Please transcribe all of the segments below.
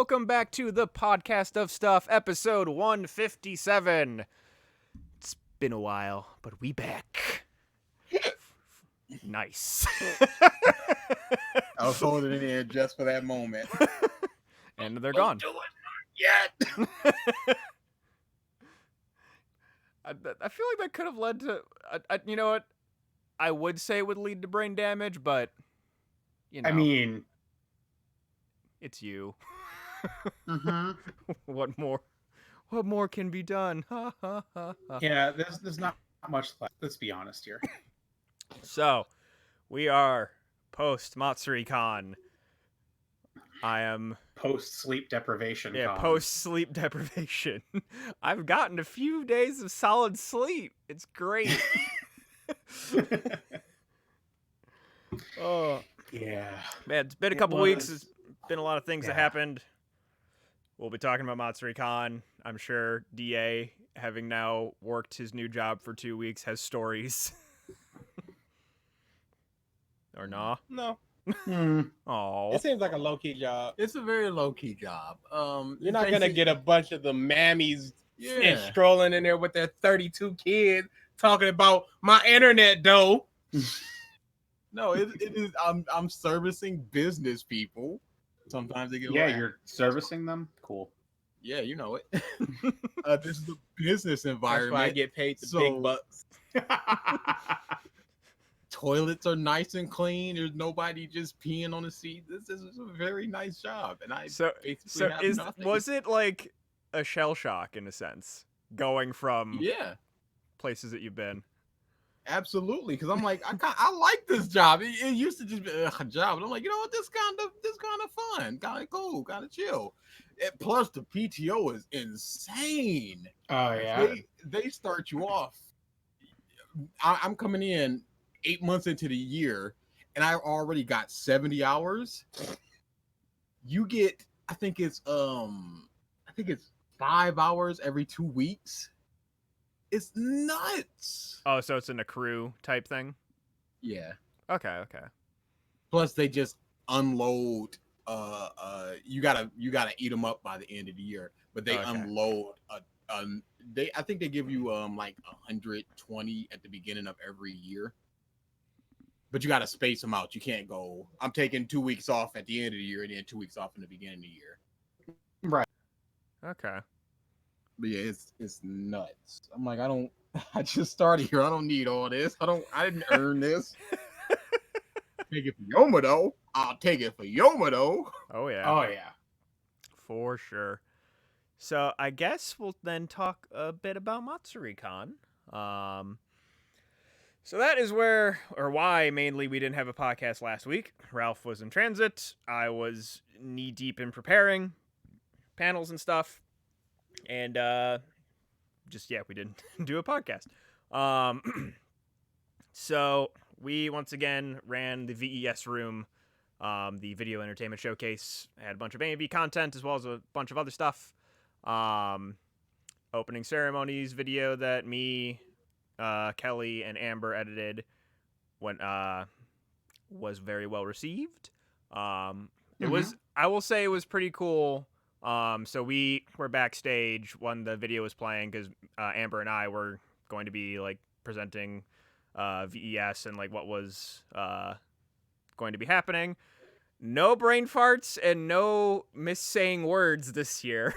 welcome back to the Podcast of Stuff, episode 157. It's been a while, but we back. Nice. I was holding it in just for that moment. And they're gone. Don't do it yet. I feel like that could have led to, you know what? I would say it would lead to brain damage, but, you know. I mean, it's you. mm-hmm. What more can be done? Yeah, there's not much left. Let's be honest here. So, we are post Matsuricon. I am Post sleep deprivation. Yeah, post sleep deprivation. I've gotten a few days of solid sleep. It's great. Oh yeah, man, it's been a couple weeks. It's been a lot of things that happened. We'll be talking about Matsuricon. I'm sure DA, having now worked his new job for 2 weeks, has stories. Or nah? No. Oh, It seems like a low-key job. It's a very low-key job. You're not going to get a bunch of the mammies and Yeah. strolling in there with their 32 kids talking about my internet, though. No, it is. I'm servicing business people. Sometimes they get you're servicing them. Cool. Yeah, you know it. This is a business That's environment. why I get paid the So- big bucks. Toilets are nice and clean. There's nobody just peeing on the seat. This is a very nice job, and I so basically have nothing. was it like a shell shock in a sense, going from Yeah, places that you've been? absolutely. Because I'm like, I like this job. It used to just be a job, and I'm like, you know what, this kind of fun, kind of cool, kind of chill. Plus, the PTO is insane. Oh yeah. They start you off. I'm coming in 8 months into the year, and I already got 70 hours. You get, I think it's 5 hours every 2 weeks. It's nuts. Oh, so it's an accrue type thing? Yeah. Okay. Plus, they just unload. You gotta eat them up by the end of the year, but they Okay. unload. I think they give you like 120 at the beginning of every year. But you got to space them out. You can't go, I'm taking 2 weeks off at the end of the year and then 2 weeks off in the beginning of the year. Right. Okay. But yeah, it's nuts. I'm like, I just started here. I don't need all this. I didn't earn this. Take it for Yoma though. I'll take it for Yoma though. Oh yeah. Oh yeah. For sure. So I guess we'll then talk a bit about Matsuricon. So that is why mainly we didn't have a podcast last week. Ralph was in transit. I was knee deep in preparing panels and stuff. And we didn't do a podcast. So we once again ran the VES room, the Video Entertainment Showcase. Had a bunch of AV content as well as a bunch of other stuff. Opening ceremonies video that me, Kelly, and Amber edited was very well received. It was, I will say, it was pretty cool. So we were backstage when the video was playing because Amber and I were going to be like presenting VES and like what was going to be happening. No brain farts and no missaying words this year.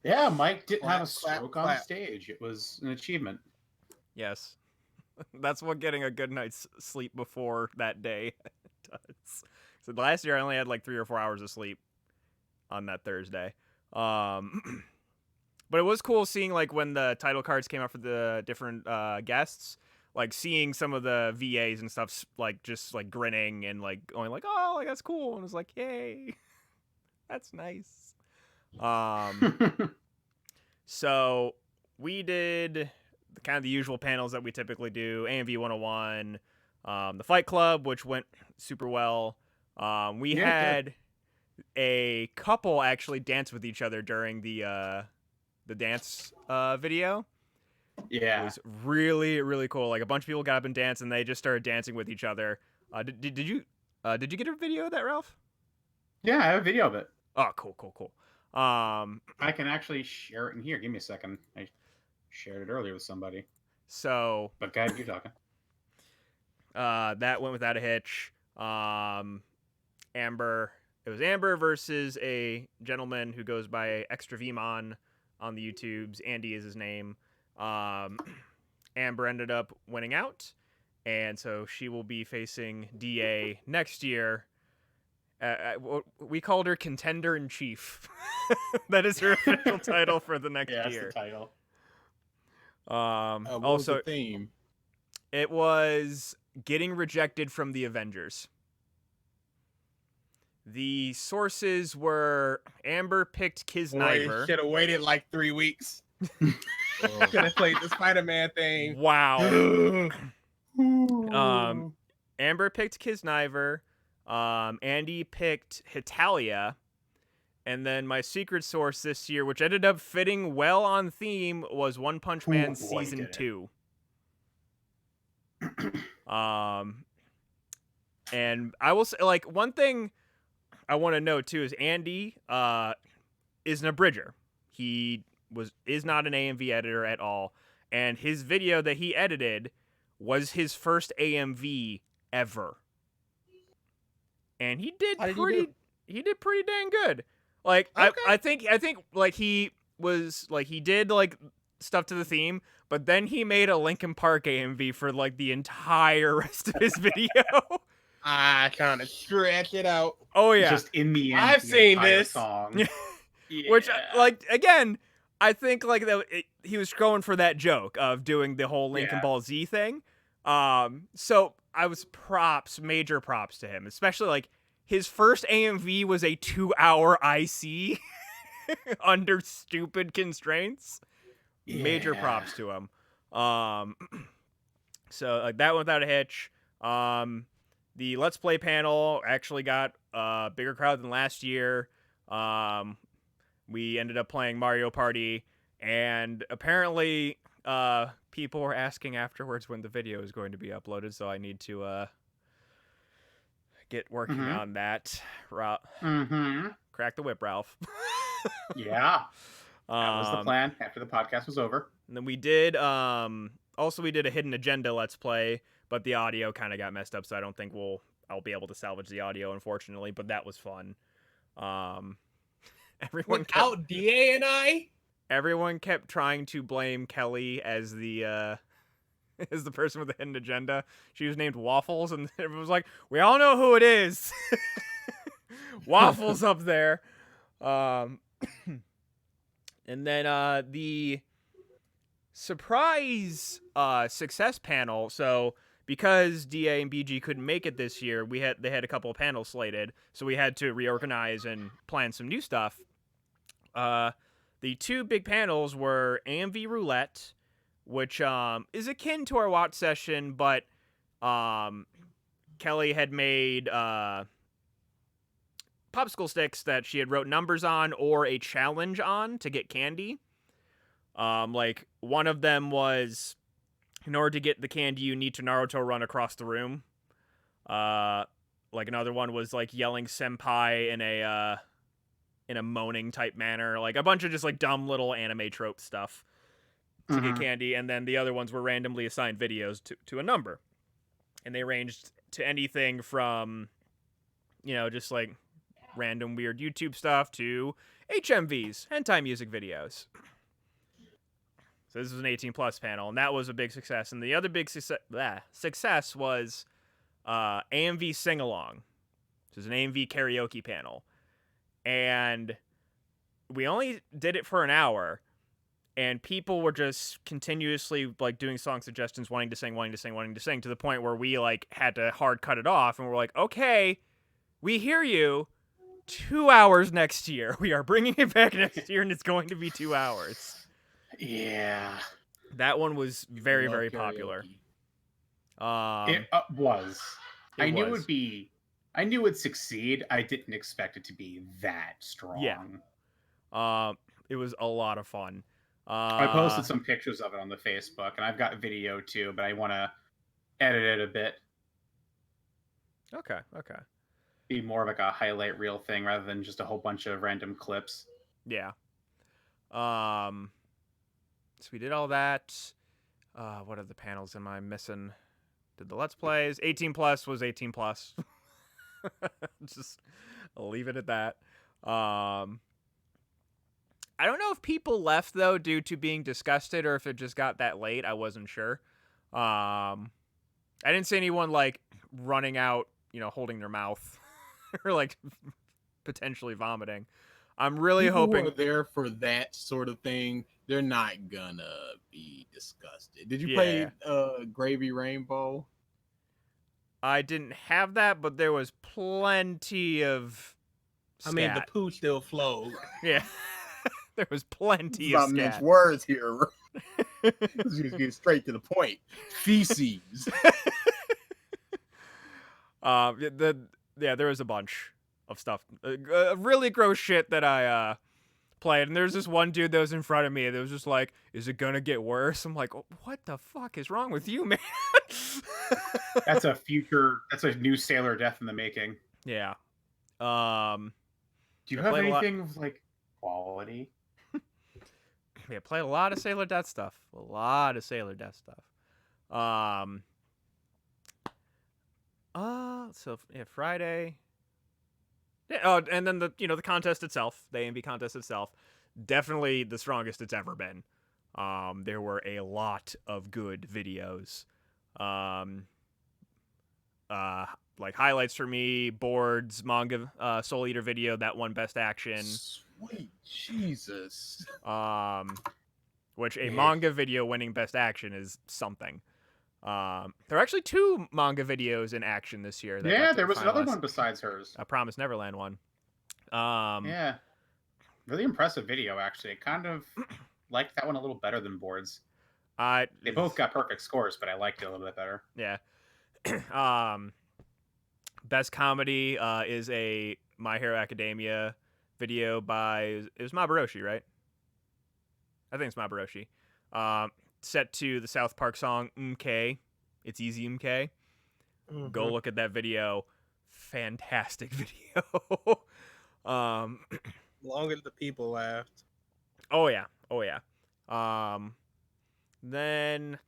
Yeah, Mike didn't have a Clap, stroke clap, on clap. stage. It was an achievement. Yes. That's what getting a good night's sleep before that day does. So last year I only had like 3 or 4 hours of sleep on that Thursday. But it was cool seeing like when the title cards came out for the different guests, like seeing some of the VAs and stuff like just like grinning and like going like, oh, like that's cool. And it was like, yay. That's nice. So we did kind of the usual panels that we typically do, AMV 101, the Fight Club, which went super well. We had a couple actually dance with each other during the dance video. Yeah. It was really, really cool. Like a bunch of people got up and danced and they just started dancing with each other. Did you get a video of that, Ralph? Yeah, I have a video of it. Oh, cool. I can actually share it in here. Give me a second. I shared it earlier with somebody. So But go ahead, you're talking. that went without a hitch. Amber. It was Amber versus a gentleman who goes by Extra Vmon on the YouTubes. Andy is his name. Amber ended up winning out, and so she will be facing DA next year. We called her Contender in Chief. That is her official title for the next Yeah, year. that's the title. What was Also, the theme? it was getting rejected from the Avengers. The sources were Amber picked Kisniver. Should have waited like 3 weeks. Could have played the Spider-Man thing. Wow. Amber picked Kisniver. Andy picked Hitalia. And then my secret source this year, which ended up fitting well on theme, was One Punch Man Season 2. And I will say, like, one thing I want to know too is Andy is an abridger. He is not an AMV editor at all, and his video that he edited was his first AMV ever, and he did pretty dang good. Like Okay. I think like he did like stuff to the theme, but then he made a Linkin Park AMV for like the entire rest of his video. I kind of stretch it out. Oh yeah, Just in the end, I've the seen entire this. song. Yeah. Which like again, I think like he was going for that joke of doing the whole Linkin Ball Z thing. So I was major props to him, especially like his first AMV was a 2-hour IC under stupid constraints. Major props to him. So like that went without a hitch. The Let's Play panel actually got a bigger crowd than last year. We ended up playing Mario Party, and apparently people were asking afterwards when the video is going to be uploaded, so I need to get working on that. Crack the whip, Ralph. Yeah. That was the plan after the podcast was over. And then we did we did a Hidden Agenda Let's Play, but the audio kind of got messed up, so I don't think I'll be able to salvage the audio, unfortunately, but that was fun. Without DA and I? Everyone kept trying to blame Kelly as the as the person with the hidden agenda. She was named Waffles, and everyone was like, "We all know who it is." Waffles up there. And then the surprise success panel. So because DA and BG couldn't make it this year, they had a couple of panels slated, so we had to reorganize and plan some new stuff. The two big panels were AMV Roulette, which is akin to our watch session, but Kelly had made popsicle sticks that she had wrote numbers on or a challenge on to get candy. Like one of them was, in order to get the candy, you need to Naruto run across the room. Like another one was like yelling senpai in a moaning type manner, like a bunch of just like dumb little anime trope stuff to get candy. And then the other ones were randomly assigned videos to a number, and they ranged to anything from, just like random weird YouTube stuff to HMVs, hentai music videos. So this was an 18+ panel, and that was a big success. And the other big success was AMV Sing Along. This is an AMV karaoke panel. And we only did it for an hour, and people were just continuously like doing song suggestions, wanting to sing, to the point where we like had to hard cut it off, and we're like, okay, we hear you. 2 hours next year. We are bringing it back next year, and it's going to be 2 hours. Yeah. That one was very, very popular. It was. I knew it would succeed. I didn't expect it to be that strong. Yeah. It was a lot of fun. I posted some pictures of it on the Facebook, and I've got video too, but I want to edit it a bit. Okay. be more of like a highlight reel thing rather than just a whole bunch of random clips. Yeah. So we did all that. What other panels am I missing? Did the Let's Plays. 18 plus was 18 plus. Just I'll leave it at that. I don't know if people left though due to being disgusted or if it just got that late. I wasn't sure. I didn't see anyone like running out, holding their mouth or like potentially vomiting. I'm really hoping who are there for that sort of thing. They're not gonna be disgusted. Did you play Gravy Rainbow? I didn't have that, but there was plenty of scat. I mean, the poo still flowed. Yeah. There was plenty of scat. Words here. Just get straight to the point. Feces. There was a bunch of stuff. Really gross shit that I played. And there's this one dude that was in front of me that was just like, is it gonna get worse? I'm like, what the fuck is wrong with you, man? That's a new Sailor Death in the making. Yeah. Do you have anything of like quality? Yeah, played a lot of Sailor Death stuff. So yeah, Friday. Yeah, oh, and then the contest itself, the AMV contest itself, definitely the strongest it's ever been. There were a lot of good videos. Like highlights for me, boards, manga, Soul Eater video that won Best Action. Sweet Jesus. Which a manga video winning Best Action is something. There are actually 2 manga videos in action this year. Yeah, there was another one besides hers. A Promised Neverland one. Yeah. Really impressive video, actually. I kind of liked that one a little better than boards. They both got perfect scores, but I liked it a little bit better. Yeah. Best comedy is a My Hero Academia video by, it was Mabaroshi, right? I think it's Mabaroshi. Set to the South Park song MK. It's easy MK. Mm-hmm. Go look at that video. Fantastic video. Long as the people laughed. Oh yeah. Then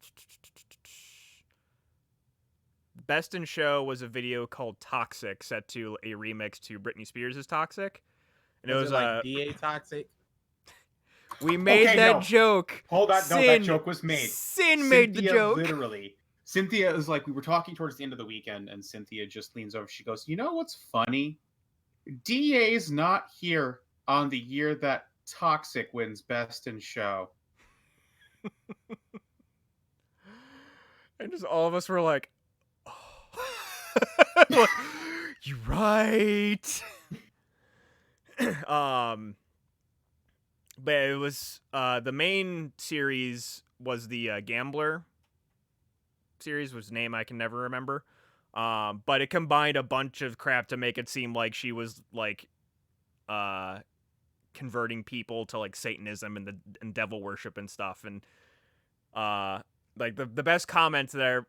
Best in Show was a video called Toxic, set to a remix to Britney Spears' Toxic. And it was like DA Toxic. We made joke. Hold on, no, that joke was made. Sin made the joke. Literally. Cynthia is like, we were talking towards the end of the weekend, and Cynthia just leans over. She goes, you know what's funny? DA's not here on the year that Toxic wins Best in Show. And just all of us were like, oh. You're right. But it was the main series was the Gambler series, whose name I can never remember. But it combined a bunch of crap to make it seem like she was like converting people to like Satanism and devil worship and stuff. And like the best comment there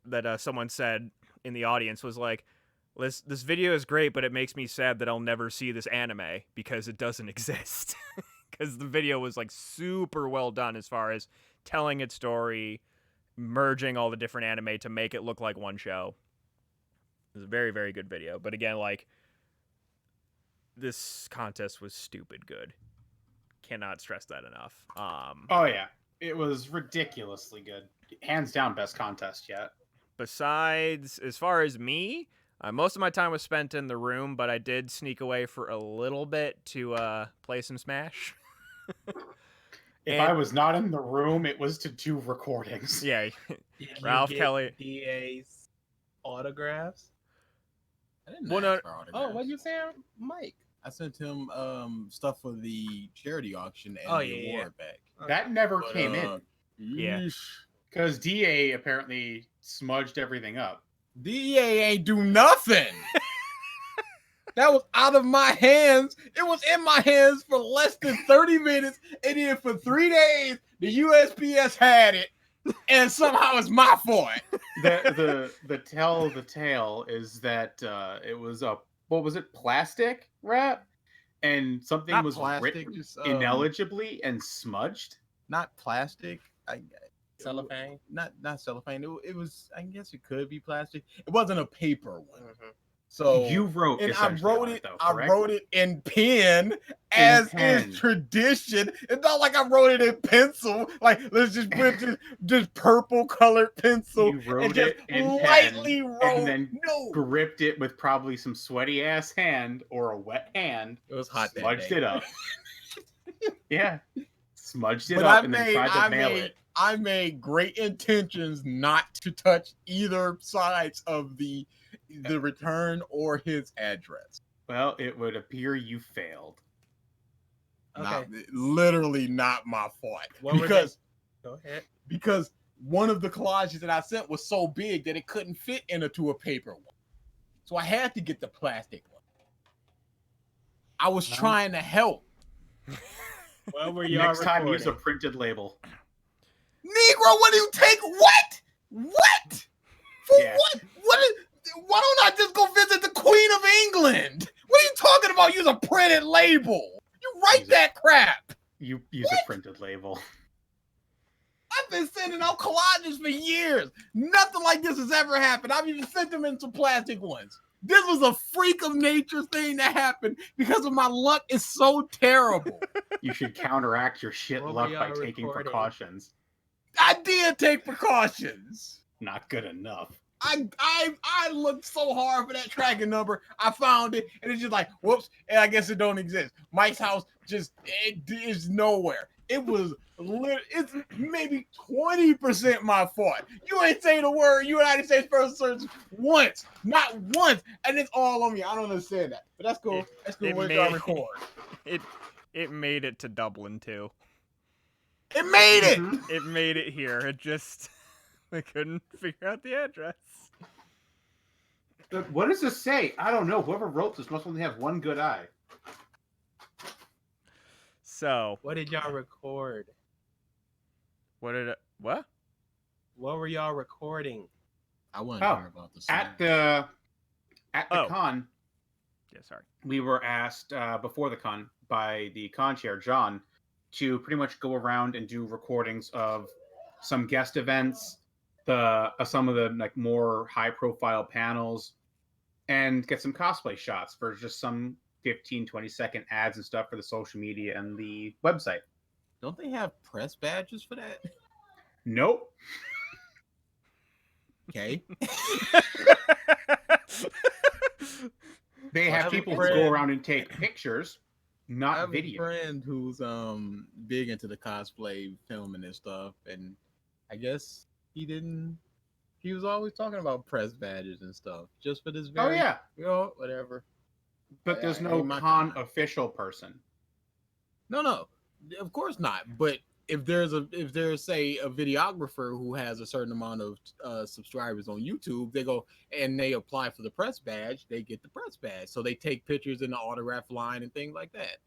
that someone said in the audience was like, this video is great, but it makes me sad that I'll never see this anime because it doesn't exist. Because the video was like super well done as far as telling its story, merging all the different anime to make it look like one show. It was a very, very good video. But again, like, this contest was stupid good. Cannot stress that enough. Oh yeah, it was ridiculously good. Hands down, best contest yet. Besides, as far as me, most of my time was spent in the room, but I did sneak away for a little bit to play some Smash. If I was not in the room, it was to do recordings. Yeah, Ralph Kelly. DA's autographs. I didn't ask for autographs. Oh, what'd you say, Mike? I sent him stuff for the charity auction and the award back. That never came in. Yeah, because DA apparently smudged everything up. DA ain't do nothing. That was out of my hands. It was in my hands for less than 30 minutes. And then for 3 days, the USPS had it. And somehow it's my fault. The tale is that it was a what was it, plastic wrap, and something Not was plastic, written just ineligibly and smudged. not plastic. Cellophane. Not cellophane. It was. I guess it could be plastic. It wasn't a paper one. Mhm. So You wrote and I essentially wrote on it. though, I correct? wrote it in pen, as pen. is tradition. It's not like I wrote it in pencil. Like let's just put just purple colored pencil You wrote and just it in lightly pen, wrote. and then No, gripped it with probably some sweaty ass hand or a wet hand. it was hot that Smudged day. it up. Yeah, smudged it But up and then tried to mail it. I made great intentions not to touch either sides of the return or his address. Well, it would appear you failed. Not, Okay. literally not my fault. What were because Go ahead. because one of the collages that I sent was so big that it couldn't fit into a paper one. So I had to get the plastic one. I was trying to help. What were y'all Next time, use a recording? printed label. Negro, what do you take? What? What? For Yeah. what? Why don't I just go visit the Queen of England? What are you talking about? Use a printed label. You write Use it. that crap. You use a printed label. I've been sending out collages for years. Nothing like this has ever happened. I've even sent them in some plastic ones. This was a freak of nature thing that happened because of my luck is so terrible. You should counteract your shit What were luck by y'all taking recording? precautions. I did take precautions. Not good enough. I looked so hard for that tracking number. I found it, and it's just like, whoops, and I guess it don't exist. Mike's house it is nowhere. It was it's maybe 20% my fault. You ain't say the word United States Postal Service once, not once, and it's all on me. I don't understand that, but that's cool. That's cool. it What made- y'all record? It made it to Dublin too. It made it. Mhm. It made it here. It just they couldn't figure out the address. But what does this say? I don't know. Whoever wrote this must only have one good eye. So What did y'all record? what? What were y'all recording? I want to Oh, hear about the At the Oh. con, Yeah, sorry. we were asked before the con by the con chair John to pretty much go around and do recordings of some guest events, some of the like more high profile panels, and get some cosplay shots for just some 15-20 second ads and stuff for the social media and the website. Don't they have press badges for that? Nope. Okay. They Well, I have have a people who friend- go around and take pictures, I not have video. a friend who's big into the cosplay filming and stuff, and I guess he was always talking about press badges and stuff just for this Oh very yeah, whatever. but there's I no ain't my con kind. official person. No, of course not. But if there's say a videographer who has a certain amount of subscribers on YouTube, they go and they apply for the press badge, they get the press badge. So they take pictures in the autograph line and things like that.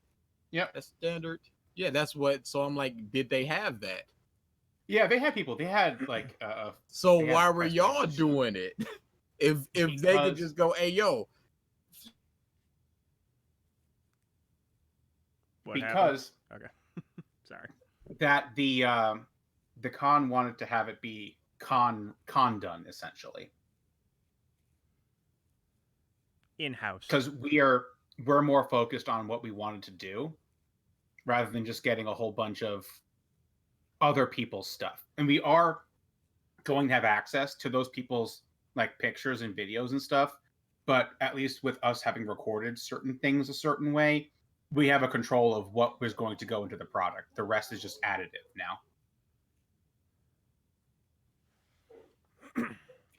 Yep. That's standard. Yeah, that's what. So I'm like, did they have that? Yeah, they had people. They had like So They have why were press y'all badges. doing it? If they could Because- just go, hey yo, What happened? because Sorry. that the con wanted to have it be con done essentially, In-house. because we're more focused on what we wanted to do rather than just getting a whole bunch of other people's stuff. And we are going to have access to those people's like pictures and videos and stuff, but at least with us having recorded certain things a certain way, we have a control of what was going to go into the product. The rest is just additive now.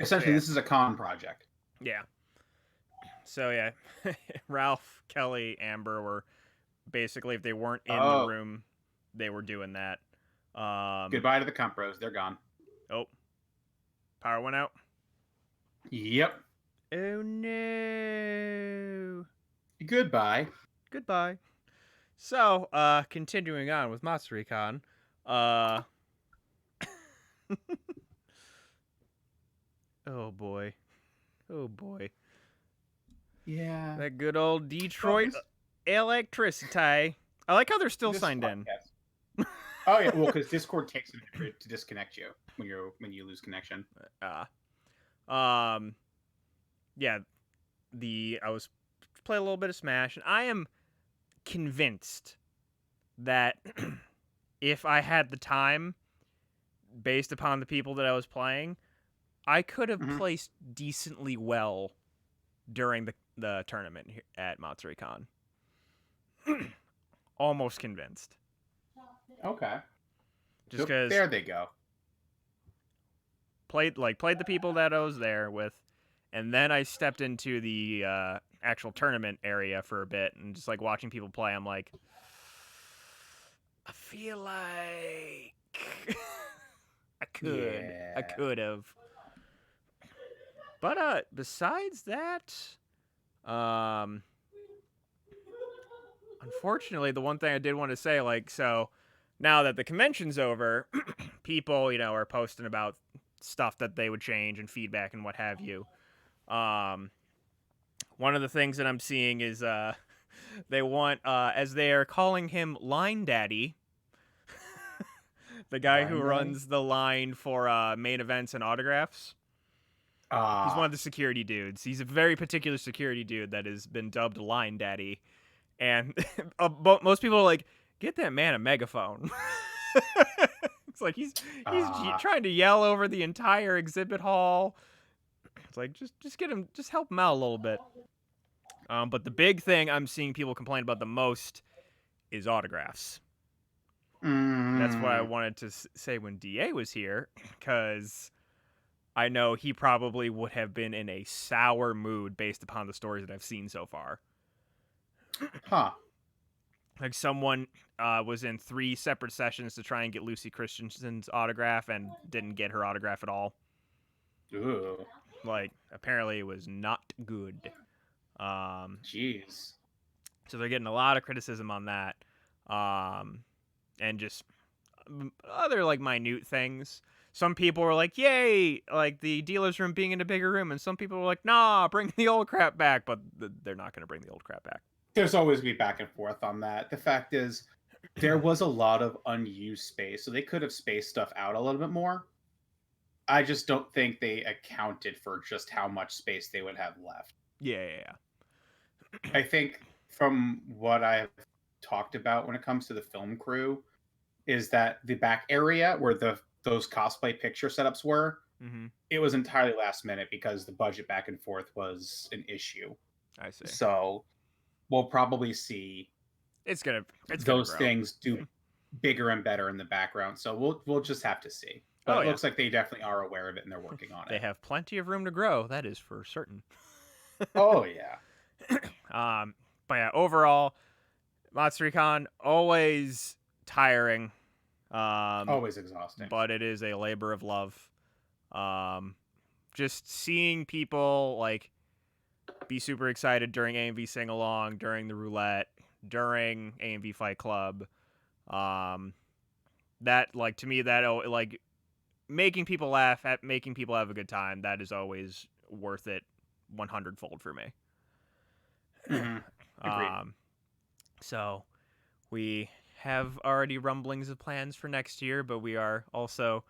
Essentially, Yeah. this is a con project. Yeah. So yeah, Ralph, Kelly, Amber were basically, if they weren't in Oh. the room, they were doing that. Goodbye to the Compros. They're gone. Oh, power went out. Yep. Oh no. Goodbye. Goodbye. So, continuing on with Matsuricon, oh boy. Oh boy. Yeah. That good old Detroit electricity. I like how they're still This signed in. podcast. Oh yeah, well, because Discord takes a minute to disconnect you when you lose connection. Yeah, I was play a little bit of Smash, and I am convinced that if I had the time, based upon the people that I was playing, I could have placed decently well during the tournament here at Matsuricon. Almost convinced. Okay. Just because there they go. Played the people that I was there with, and then I stepped into the actual tournament area for a bit, and just like watching people play, I'm like, I feel like I could have. But besides that, unfortunately, the one thing I did want to say, like, so now that the convention's over, people, are posting about stuff that they would change and feedback and what have you. One of the things that I'm seeing is they want, as they are calling him Line Daddy, the guy who runs the line for main events and autographs. He's one of the security dudes. He's a very particular security dude that has been dubbed Line Daddy. And most people are like, get that man a megaphone. It's like he's trying to yell over the entire exhibit hall. It's like, just get him, just help him out a little bit. But the big thing I'm seeing people complain about the most is autographs. That's what I wanted to say when DA was here, because I know he probably would have been in a sour mood based upon the stories that I've seen so far. Huh. Like someone was in 3 separate sessions to try and get Lucy Christensen's autograph and didn't get her autograph at all. Ooh. Like, apparently it was not good. Jeez. So they're getting a lot of criticism on that. And just other, like, minute things. Some people were like, yay, like, the dealer's room being in a bigger room. And some people were like, nah, bring the old crap back. But they're not going to bring the old crap back. There's always going to be back and forth on that. The fact is, there was a lot of unused space, so they could have spaced stuff out a little bit more. I just don't think they accounted for just how much space they would have left. Yeah. I think from what I've talked about when it comes to the film crew is that the back area where those cosplay picture setups were, it was entirely last minute because the budget back and forth was an issue. I see. So we'll probably see those things do bigger and better in the background. So we'll just have to see. But it looks like they definitely are aware of it and they're working on it. They have plenty of room to grow. That is for certain. Oh yeah. But yeah, overall, Matsuricon always tiring. Always exhausting. But it is a labor of love. Just seeing people like be super excited during AMV Sing Along, during the roulette, during AMV Fight Club. That, like, to me, that, like, making people laugh, making people have a good time, that is always worth it 100-fold for me. So we have already rumblings of plans for next year, but we are also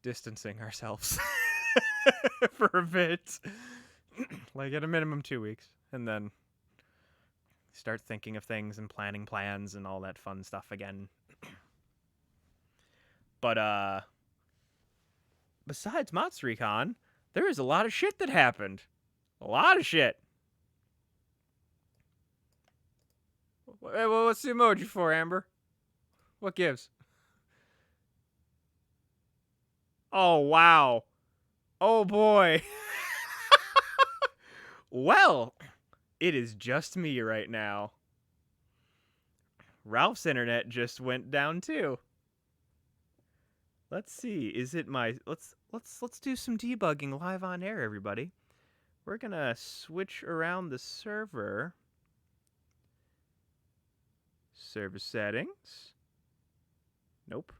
distancing ourselves for a bit. Like, at a minimum 2 weeks, and then start thinking of things and planning plans and all that fun stuff again. But besides Matsuricon, there is a lot of shit that happened. A lot of shit. What's the emoji for, Amber? What gives? Oh, wow. Oh, boy. Well, it is just me right now. Ralph's internet just went down too. Let's see. Is it my let's do some debugging live on air, everybody. We're going to switch around the server. Server settings. Nope.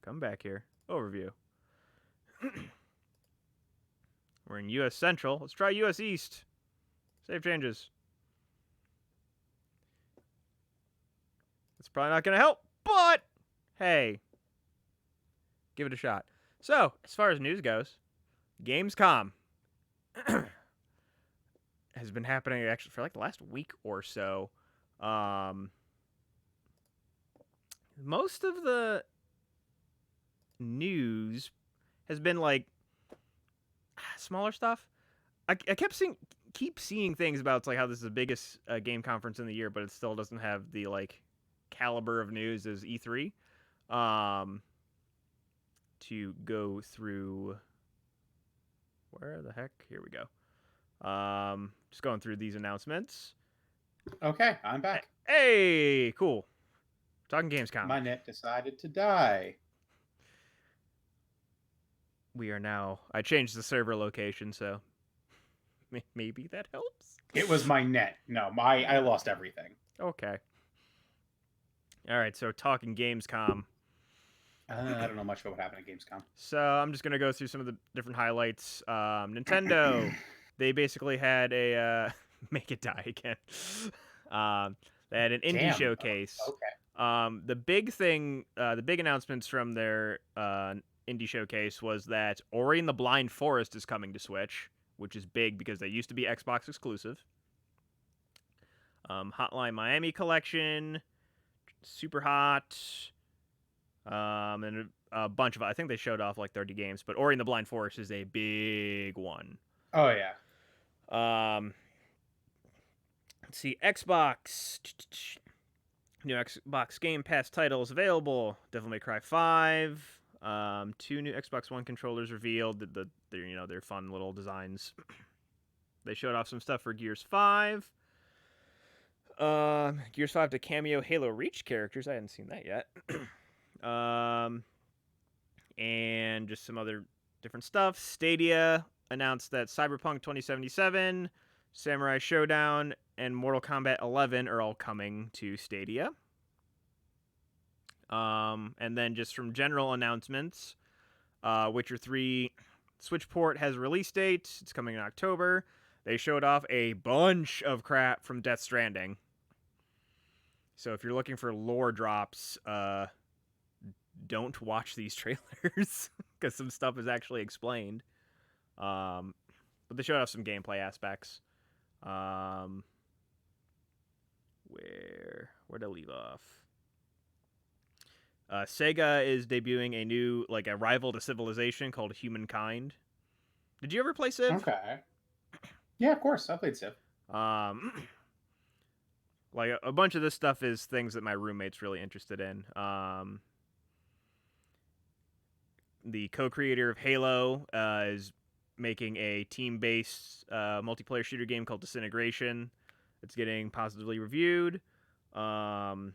Come back here. Overview. We're in US Central. Let's try US East. Save changes. It's probably not going to help, but hey, give it a shot. So, as far as news goes, Gamescom has been happening actually for like the last week or so. Most of the news has been like smaller stuff. I keep seeing things about like how this is the biggest game conference in the year, but it still doesn't have the like caliber of news as E3. To go through, where the heck? Here we go. Just going through these announcements. Okay, I'm back. Hey, cool. Talking Gamescom. My net decided to die. We are now. I changed the server location, so maybe that helps. It was my net. No, I lost everything. Okay. All right, so talking Gamescom. I don't know much about what happened at Gamescom. So I'm just gonna go through some of the different highlights. Nintendo, they basically had a make it die again. They had an indie showcase. Okay. The big thing, the big announcements from their indie showcase was that Ori and the Blind Forest is coming to Switch, which is big because they used to be Xbox exclusive. Hotline Miami Collection, Super Hot. And a bunch of, I think they showed off like 30 games, but Ori and the Blind Forest is a big one. Oh yeah. Let's see, Xbox. New Xbox Game Pass titles available. Devil May Cry 5. 2 new Xbox One controllers revealed. They're fun little designs. They showed off some stuff for Gears 5. Gears 5 to cameo Halo Reach characters. I hadn't seen that yet. And just some other different stuff. Stadia announced that Cyberpunk 2077, Samurai Showdown, and Mortal Kombat 11 are all coming to Stadia. And then just from general announcements, Witcher 3 Switch port has a release date. It's coming in October. They showed off a bunch of crap from Death Stranding. So if you're looking for lore drops, don't watch these trailers because some stuff is actually explained. But they showed off some gameplay aspects. Where'd I leave off? Sega is debuting a new, like, a rival to Civilization called Humankind. Did you ever play Civ? Okay. Yeah, of course. I played Civ. Like, a bunch of this stuff is things that my roommate's really interested in. The co-creator of Halo is making a team-based multiplayer shooter game called Disintegration. It's getting positively reviewed. Some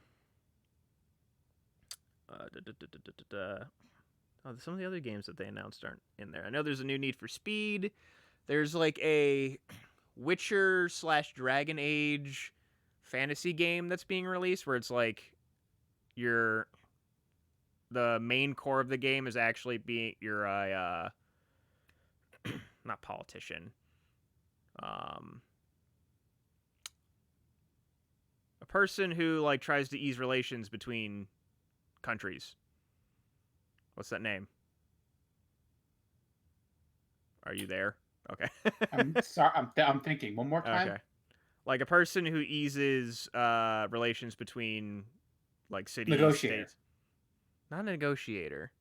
of the other games that they announced aren't in there. I know there's a new Need for Speed. There's like a Witcher / Dragon Age fantasy game that's being released where it's like the main core of the game is actually you're a not politician, a person who like tries to ease relations between countries. What's that name? Are you there? Okay. I'm sorry. I'm thinking. One more time. Okay. Like a person who eases relations between like cities. Negotiator. States. Not a negotiator.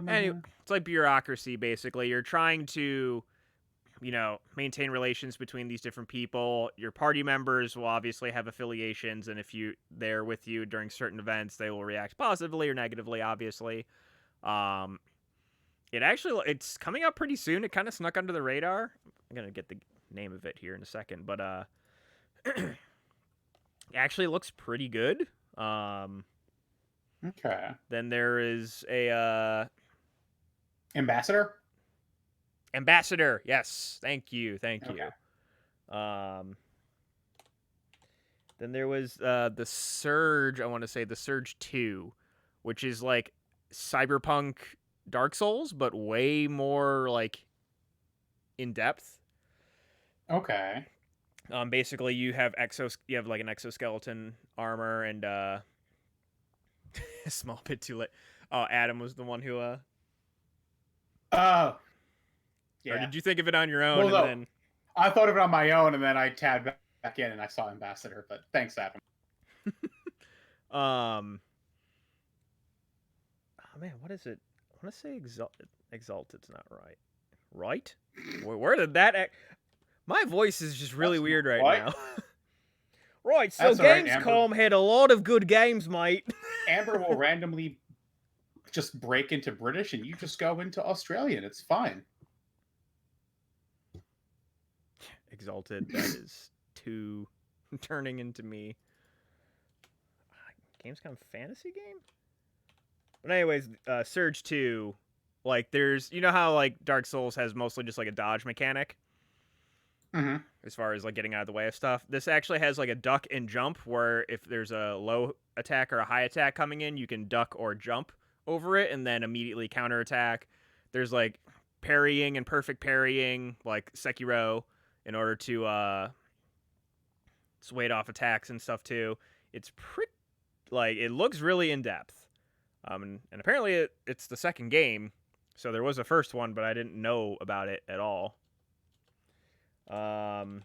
Anyway, it's like bureaucracy, basically. You're trying to, maintain relations between these different people. Your party members will obviously have affiliations, and if they're with you during certain events, they will react positively or negatively, obviously. It's coming out pretty soon. It kind of snuck under the radar. I'm going to get the name of it here in a second, but it actually looks pretty good. Okay. Then there is a Ambassador, yes. Thank you. Okay. Then there was the Surge, I want to say the Surge 2, which is like Cyberpunk Dark Souls, but way more like in depth. Okay. Basically, you have like an exoskeleton armor and a small bit too late. Oh, Adam was the one who Oh. Or Yeah. did you think of it on your own Well, and no. then? I thought of it on my own, and then I tabbed back in, and I saw Ambassador. But thanks, Adam. Oh man, what is it? I want to say exalted's not right. Right? Where did that? My voice is just really That's weird right right. now. Right, so That's all right, Amber. Gamescom had a lot of good games, mate. Amber will randomly just break into British, and you just go into Australian. It's fine. Exalted, that is too turning into me. Gamescom fantasy game? But anyways, Surge 2, like there's, you know how like Dark Souls has mostly just like a dodge mechanic? Mm-hmm. As far as like getting out of the way of stuff. This actually has like a duck and jump where if there's a low attack or a high attack coming in, you can duck or jump over it and then immediately counterattack. There's like parrying and perfect parrying, like Sekiro, in order to ward off attacks and stuff too. It's pretty, like, it looks really in depth. And apparently it's the second game, so there was a first one, but I didn't know about it at all. And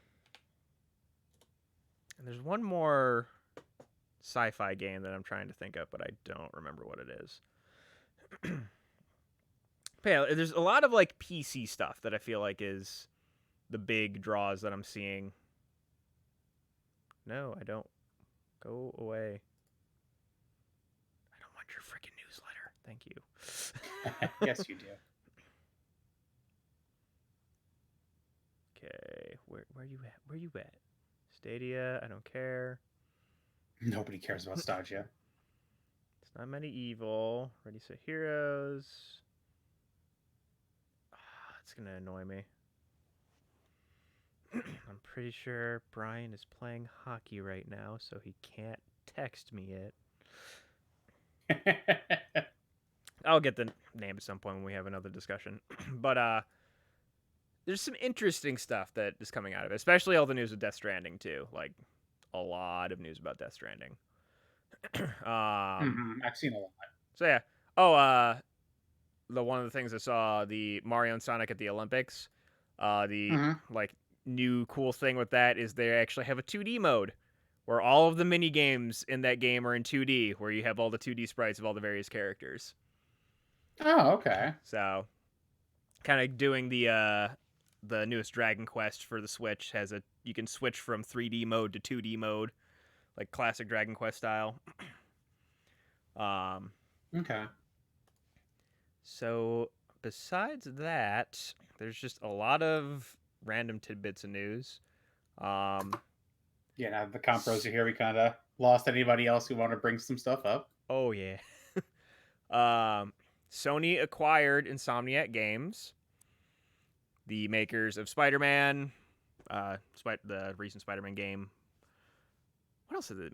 there's one more sci-fi game that I'm trying to think of, but I don't remember what it is. But yeah, there's a lot of like PC stuff that I feel like is the big draws that I'm seeing. No, I don't. Go away. I don't want your freaking newsletter. Thank you. Yes, you do. Okay, where you at? Where you at? Stadia, I don't care. Nobody cares about Stadia. It's not medieval. Ready, Set, Heroes. It's gonna annoy me. I'm pretty sure Brian is playing hockey right now, so he can't text me yet. I'll get the name at some point when we have another discussion. But there's some interesting stuff that is coming out of it, especially all the news with Death Stranding too. Like a lot of news about Death Stranding. I've seen a lot. So yeah. Oh, the one of the things I saw, the Mario and Sonic at the Olympics. Like new cool thing with that is they actually have a 2D mode where all of the mini games in that game are in 2D, where you have all the 2D sprites of all the various characters. Oh, okay. So, kind of doing the newest Dragon Quest for the Switch you can switch from 3D mode to 2D mode, like classic Dragon Quest style. Okay. So besides that, there's just a lot of random tidbits of news. Yeah, now the compros are here. We kind of lost anybody else who want to bring some stuff up. Oh yeah. Sony acquired Insomniac Games, the makers of Spider-Man, the recent Spider-Man game. What else did they?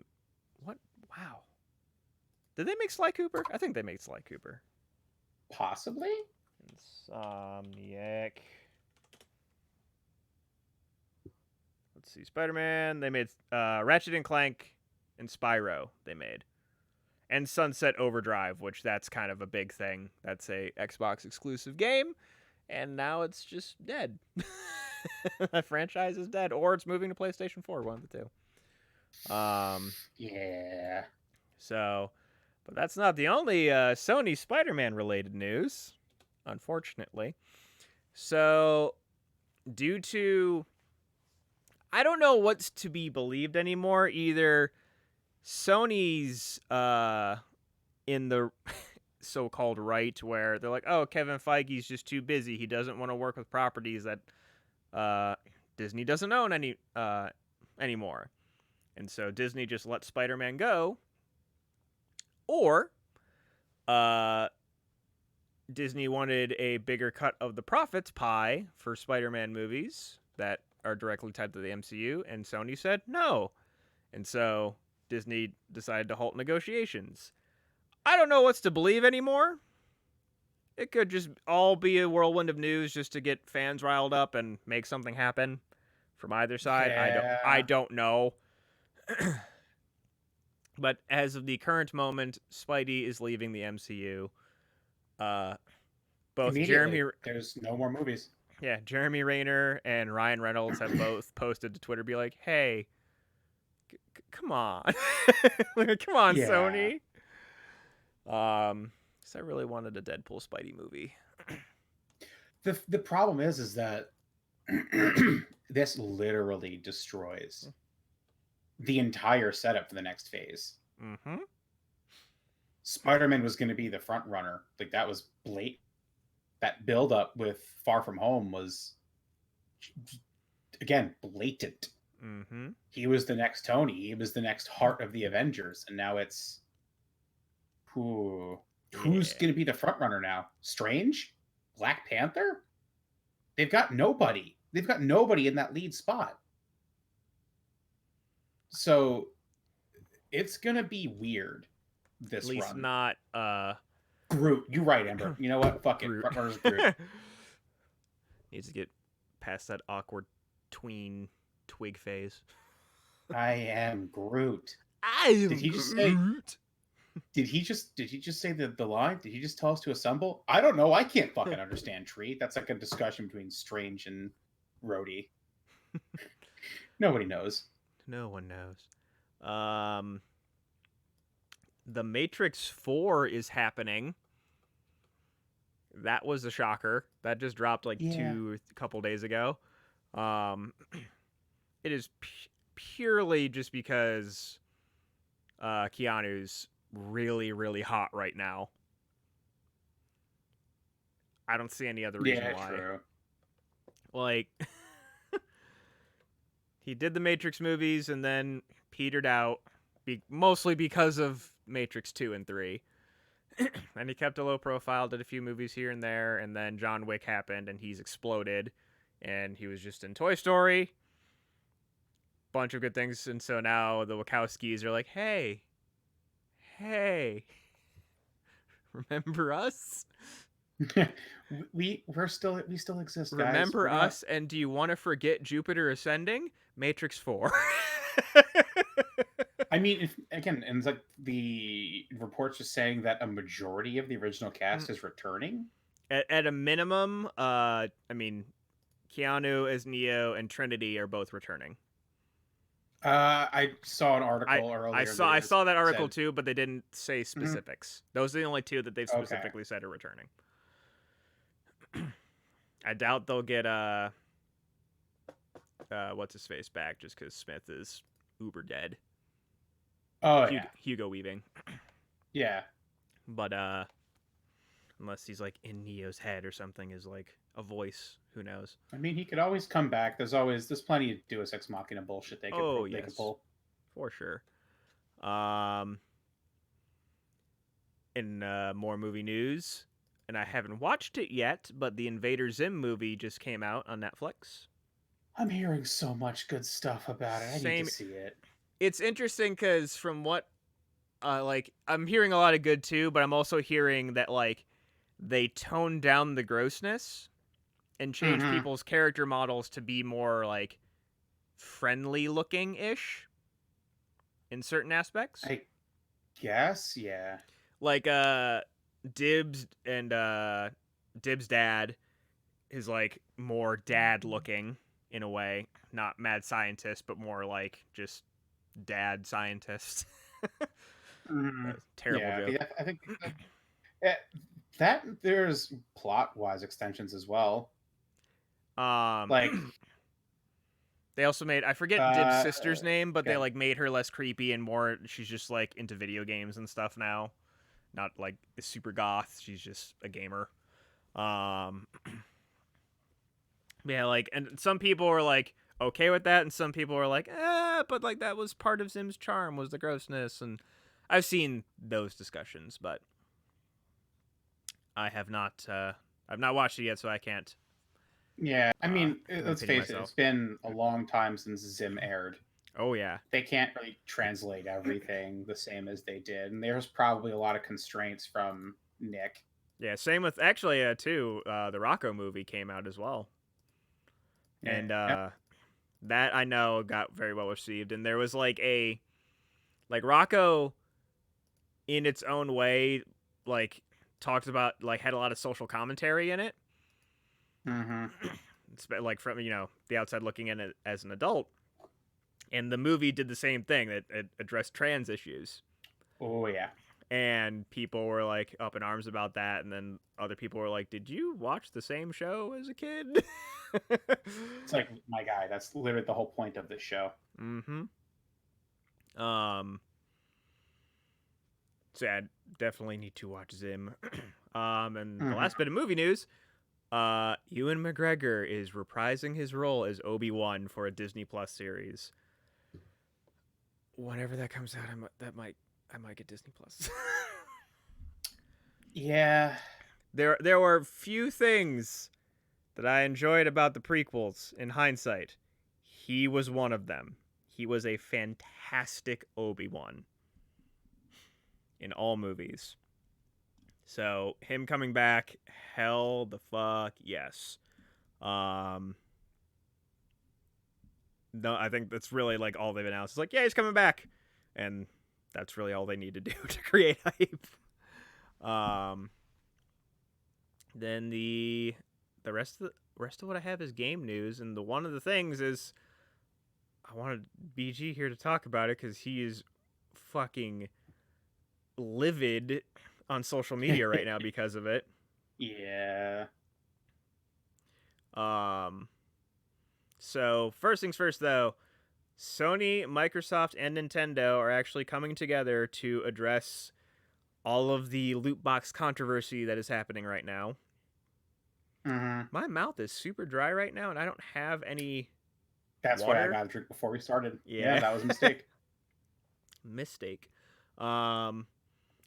What? Wow. Did they make Sly Cooper? I think they made Sly Cooper. Possibly. Insomniac. Let's see. Spider-Man. They made Ratchet and Clank and Spyro. They made. And Sunset Overdrive, which that's kind of a big thing. That's a Xbox exclusive game, and now it's just dead. That franchise is dead, or it's moving to PlayStation 4, one of the two. Yeah. So, but that's not the only Sony Spider-Man related news, unfortunately. So, due to, I don't know what's to be believed anymore. Either Sony's in the so-called right, where they're like, oh, Kevin Feige's just too busy. He doesn't want to work with properties that Disney doesn't own anymore. And so Disney just let Spider-Man go. Or Disney wanted a bigger cut of the profits pie for Spider-Man movies that are directly tied to the MCU, and Sony said no. And so Disney decided to halt negotiations. I don't know what's to believe anymore. It could just all be a whirlwind of news just to get fans riled up and make something happen from either side. I Yeah. don't know. But as of the current moment, Spidey is leaving the MCU. Both Immediately, there's no more movies. Jeremy Renner and Ryan Reynolds have both posted to Twitter, be like, "Hey, come on, come on, Yeah. Sony." 'Cause I really wanted a Deadpool Spidey movie. The problem is that this literally destroys the entire setup for the next phase. Mm-hmm. Spider-Man was going to be the front runner. Like, that was blatant. That build up with Far From Home was, again, blatant. Mm-hmm. He was the next Tony. He was the next heart of the Avengers, and now it's who's going to be the front runner now? Strange? Black Panther? They've got nobody. They've got nobody in that lead spot. So it's going to be weird this At least run. not Groot. You're right, Ember. You know what? Fuck it. Front runner's Groot. Needs to get past that awkward tween twig phase. I am Groot. Did he just say- Groot? Did he just say the line? Did he just tell us to assemble? I don't know. I can't fucking understand Tree. That's like a discussion between Strange and Rhodey. Nobody knows. No one knows. The Matrix 4 is happening. That was a shocker. That just dropped like a couple days ago. It is purely just because Keanu's really, really hot right now. I don't see any other reason why. True. Like, he did the Matrix movies and then petered out, mostly because of Matrix 2 and 3. And he kept a low profile, did a few movies here and there, and then John Wick happened and he's exploded. And he was just in Toy Story. Bunch of good things. And so now the Wachowskis are like, hey, remember us? we still exist, guys. Remember us? And do you want to forget Jupiter Ascending? Matrix 4. I mean, and it's like the reports are saying that a majority of the original cast is returning. At a minimum, I mean, Keanu as Neo and Trinity are both returning. I saw an article earlier. I saw that article too, but they didn't say specifics. Those are the only two that they've specifically said are returning. I doubt they'll get what's his face back just because Smith is uber dead. Oh Hugo Weaving. Yeah. But unless he's like in Neo's head or something, is like a voice. Who knows? I mean, he could always come back. There's plenty of Deus Ex Machina bullshit they could pull. For sure. In more movie news, and I haven't watched it yet, but the Invader Zim movie just came out on Netflix. I'm hearing so much good stuff about it. I need to see it. It's interesting because from what, I'm hearing a lot of good too, but I'm also hearing that like they toned down the grossness and changed people's character models to be more like friendly looking ish in certain aspects. I guess, yeah. Like Dibs and Dibs' dad is like more dad looking in a way, not mad scientist, but more like just dad scientist. Terrible joke. Yeah, I think that there's plot-wise extensions as well. Like they also made, I forget Dib's sister's name, but they like made her less creepy and more, she's just like into video games and stuff now. Not like super goth, she's just a gamer. Yeah, like, and some people were like okay with that, and some people were like, but like that was part of Zim's charm, was the grossness. And I've seen those discussions, but I have not I've not watched it yet, so I can't. Yeah, I mean, let's face it, it's been a long time since Zim aired. Oh yeah. They can't really translate everything the same as they did, and there's probably a lot of constraints from Nick. Yeah, same with actually too. The Rocco movie came out as well, and Yeah. that I know got very well received. And there was like Rocco, in its own way, like talked about like had a lot of social commentary in it. Mm-hmm. It's like from the outside looking in it as an adult, and the movie did the same thing. It addressed trans issues. Oh yeah. And people were like up in arms about that, and then other people were like, "Did you watch the same show as a kid?" It's like, my guy, that's literally the whole point of this show. Mm-hmm. So I definitely need to watch Zim. And the last bit of movie news, Ewan McGregor is reprising his role as Obi-Wan for a Disney Plus series. Whenever that comes out, I might get Disney Plus. Yeah. There were few things that I enjoyed about the prequels in hindsight. He was one of them. He was a fantastic Obi-Wan in all movies. So him coming back, hell the fuck yes. No, I think that's really like all they've announced. It's like, yeah, he's coming back, and that's really all they need to do to create hype. Then the rest of what I have is game news, and one of the things is I wanted BG here to talk about it because he is fucking livid on social media right now because of it. Yeah. So first things first, though, Sony, Microsoft, and Nintendo are actually coming together to address all of the loot box controversy that is happening right now. Mm-hmm. My mouth is super dry right now, and I don't have any. That's water. why I got a drink before we started. Yeah, that was a mistake. Mistake.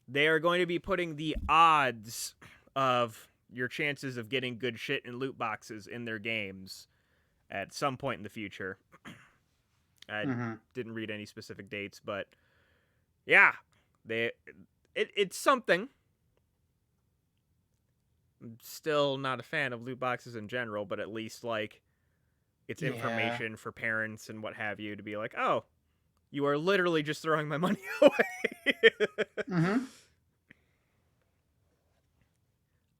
They are going to be putting the odds of your chances of getting good shit in loot boxes in their games at some point in the future. I didn't read any specific dates, but yeah, it's something. I'm still not a fan of loot boxes in general, but at least like it's information for parents and what have you to be like, oh, you are literally just throwing my money away. Mm-hmm.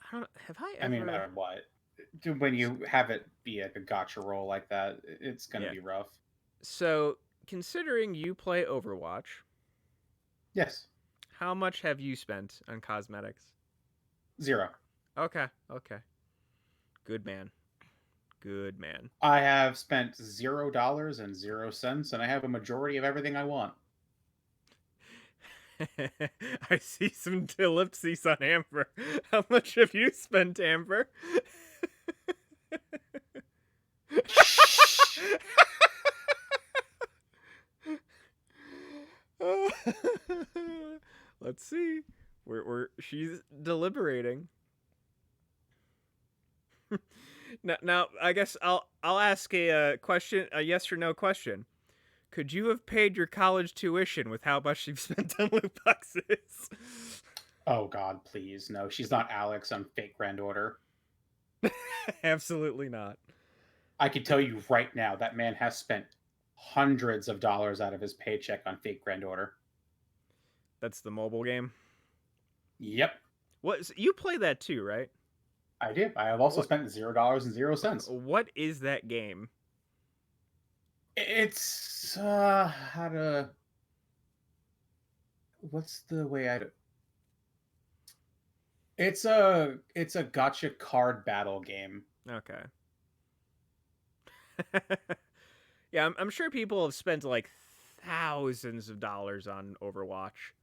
I don't know. Have I ever? I mean, no matter what, when you have it be like a gotcha roll like that, it's gonna be rough. So, considering you play Overwatch, yes. How much have you spent on cosmetics? 0. Okay. Good man. I have spent $0.00, and I have a majority of everything I want. I see some ellipses on Amber. How much have you spent, Amber? Let's see. She's deliberating. Now, I guess I'll ask a question, a yes or no question. Could you have paid your college tuition with how much you've spent on loot boxes? Oh God, please no! She's not Alex. I'm fake granddaughter. Absolutely not. I can tell you right now that man has spent hundreds of dollars out of his paycheck on fake granddaughter. That's the mobile game? Yep. What? You play that too, right? I did. I have also spent $0.00. What is that game? It's what's the way I do? It's a gotcha card battle game. Okay. Yeah, I'm sure people have spent like thousands of dollars on Overwatch.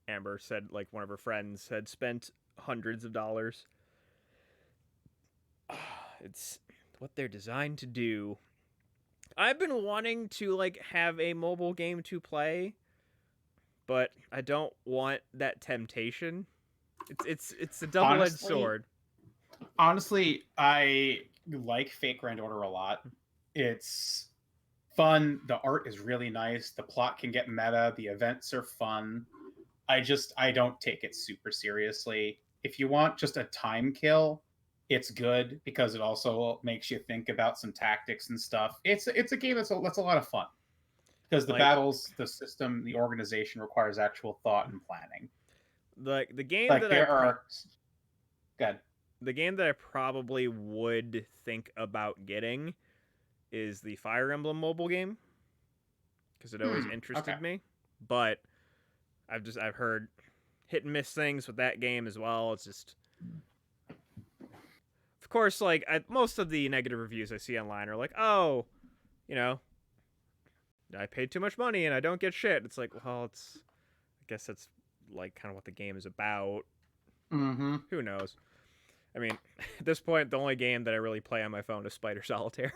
Amber said like one of her friends had spent hundreds of dollars. It's what they're designed to do. I've been wanting to like have a mobile game to play, but I don't want that temptation. It's a double-edged sword. Honestly, I like fake granddaughter a lot. It's fun. The art is really nice. The plot can get meta. The events are fun. I don't take it super seriously. If you want just a time kill, it's good because it also makes you think about some tactics and stuff. It's a game that's a lot of fun because the Like- battles, the system, the organization requires actual thought and planning. Like the game Like that there are. Good. the game that I probably would think about getting is the Fire Emblem mobile game because it always interested okay. me. But I've heard hit and miss things with that game as well. It's just, of course, like most of the negative reviews I see online are like, oh, you know, I paid too much money and I don't get shit. It's like, well, I guess that's like kind of what the game is about. Mm-hmm. Who knows? I mean, at this point, the only game that I really play on my phone is Spider Solitaire.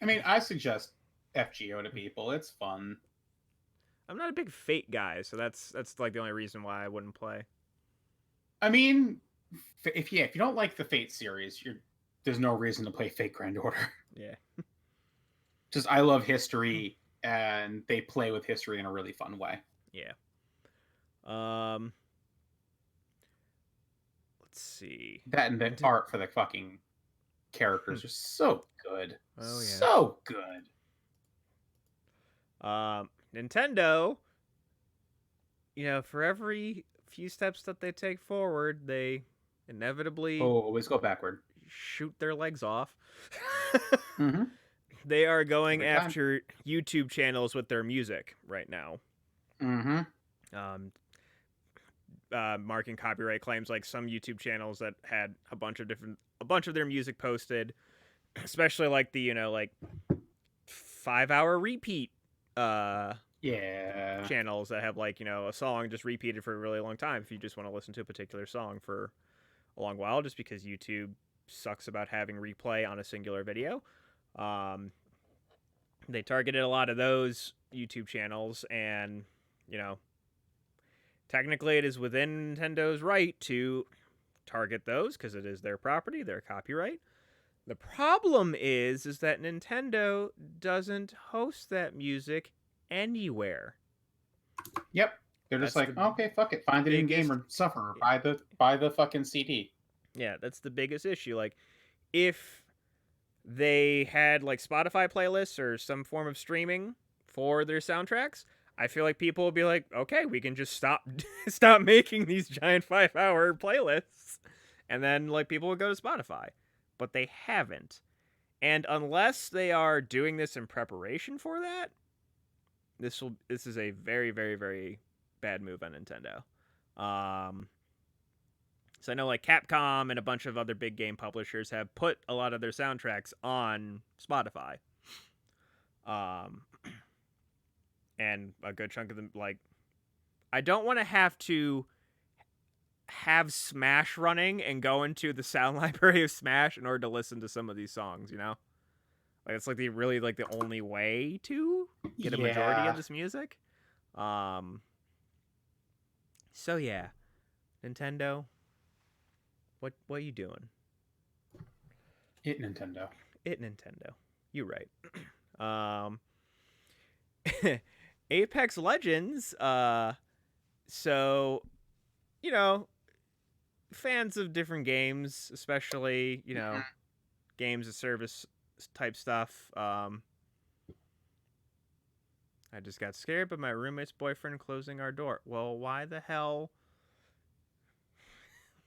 I mean, I suggest FGO to people. It's fun. I'm not a big Fate guy, so that's like the only reason why I wouldn't play. I mean, if you don't like the Fate series, there's no reason to play Fate Grand Order. Yeah. Just I love history, and they play with history in a really fun way. Yeah. Let's see. That and the art for the fucking characters are so good. Oh, yeah. So good. Nintendo, you know, for every few steps that they take forward, they inevitably Always go backward. shoot their legs off. Mm-hmm. They are going Every time. after YouTube channels with their music right now. Mm-hmm. Marking copyright claims, like some YouTube channels that had a bunch of their music posted, especially like the, you know, like 5-hour repeat Yeah. channels that have, like, you know, a song just repeated for a really long time if you just want to listen to a particular song for a long while, just because YouTube sucks about having replay on a singular video. They targeted a lot of those YouTube channels, and, you know, technically it is within Nintendo's right to target those because it is their property, their copyright. The problem is that Nintendo doesn't host that music anywhere. Yep. They're just That's like, the okay, fuck it, find it in game or suffer, or buy the fucking CD. Yeah, that's the biggest issue. Like, if they had like Spotify playlists or some form of streaming for their soundtracks, I feel like people would be like, okay, we can just stop making these giant 5-hour playlists, and then like people would go to Spotify. But they haven't. And unless they are doing this in preparation for that, this is a very, very, very bad move on Nintendo. So I know like Capcom and a bunch of other big game publishers have put a lot of their soundtracks on Spotify. And a good chunk of them, like, I don't want to have Smash running and go into the sound library of Smash in order to listen to some of these songs, you know? Like, it's like the only way to get a majority of this music. So yeah, Nintendo, what are you doing? Nintendo. You're right. Apex Legends, so, you know, fans of different games, especially, you know, games of service type stuff. I just got scared by my roommate's boyfriend closing our door. Well, why the hell?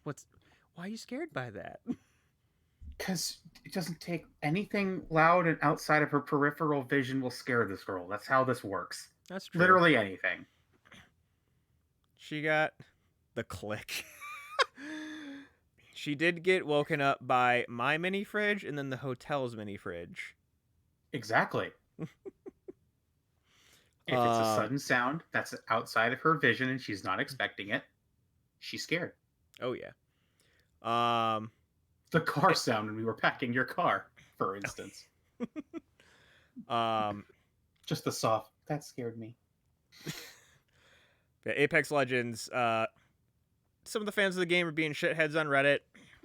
Why are you scared by that? Because it doesn't take anything loud and outside of her peripheral vision will scare this girl. That's how this works. That's true. Literally anything. She got the click. She did get woken up by my mini fridge and then the hotel's mini fridge. Exactly. If it's a sudden sound that's outside of her vision and she's not expecting it, she's scared. Oh yeah. The car sound when we were packing your car, for instance. Just the soft. That scared me. Apex Legends. Some of the fans of the game are being shitheads on Reddit,